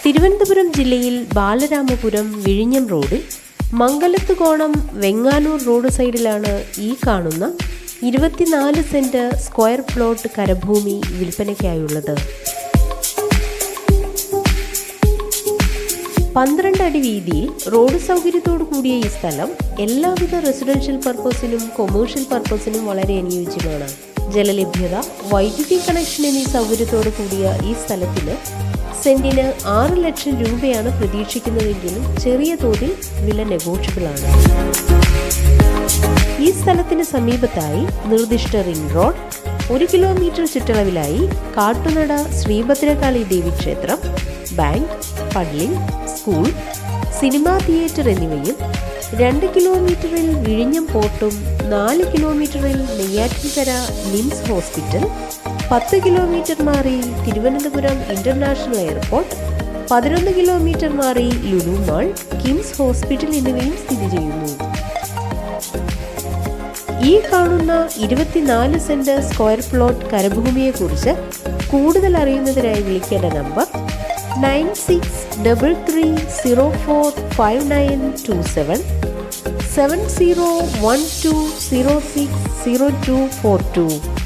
തിരുവനന്തപുരം ജില്ലയിൽ ബാലരാമപുരം വിഴിഞ്ഞം റോഡിൽ മംഗലത്ത് കോണം വെങ്ങാനൂർ റോഡ് സൈഡിലാണ് ഈ കാണുന്ന 24 സെന്റ് സ്ക്വയർ പ്ലോട്ട് കരഭൂമി വിൽപ്പനയ്ക്കായുള്ളത്. 12 അടി വീതിയിൽ റോഡ് സൗകര്യത്തോടു കൂടിയ ഈ സ്ഥലം എല്ലാവിധ റെസിഡൻഷ്യൽ പർപ്പസിനും കൊമേഴ്ഷ്യൽ പർപ്പസിനും വളരെ അനുയോജ്യമാണ്. ജലലഭ്യത, വൈദ്യുതി കണക്ഷൻ എന്നീ സൗകര്യത്തോടു കൂടിയ ഈ സ്ഥലത്തിന് സെന്റിന് 6 ലക്ഷം രൂപയാണ് പ്രതീക്ഷിക്കുന്നതെങ്കിലും ചെറിയ തോതിൽ വില നെഗോഷ്യബിൾ ആണ്. ഈ സ്ഥലത്തിന് സമീപത്തായി നിർദ്ദിഷ്ട റിംഗ് റോഡ്, 1 കിലോമീറ്റർ ചുറ്റളവിലായി കാട്ടുനട ശ്രീഭദ്രകാളി ദേവി ക്ഷേത്രം, ബാങ്ക്, പള്ളി, സ്കൂൾ, സിനിമാ തിയേറ്റർ എന്നിവയും 2 കിലോമീറ്ററിൽ വിഴിഞ്ഞം പോർട്ടും 4 കിലോമീറ്ററിൽ നെയ്യാറ്റിൻകര നിംസ് ഹോസ്പിറ്റൽ, 10 കിലോമീറ്റർ മാറി തിരുവനന്തപുരം ഇന്റർനാഷണൽ എയർപോർട്ട്, 11 കിലോമീറ്റർ മാറി ലുലു മാൾ, കിംസ് ഹോസ്പിറ്റൽ എന്നിവയും സ്ഥിതി ചെയ്യുന്നു. ഈ കാണുന്ന 24 സെന്റ് സ്ക്വയർ പ്ലോട്ട് കരഭൂമിയെക്കുറിച്ച് കൂടുതൽ അറിയുന്നതിനായി വിളിക്കേണ്ട നമ്പർ 9633045927 7012060242.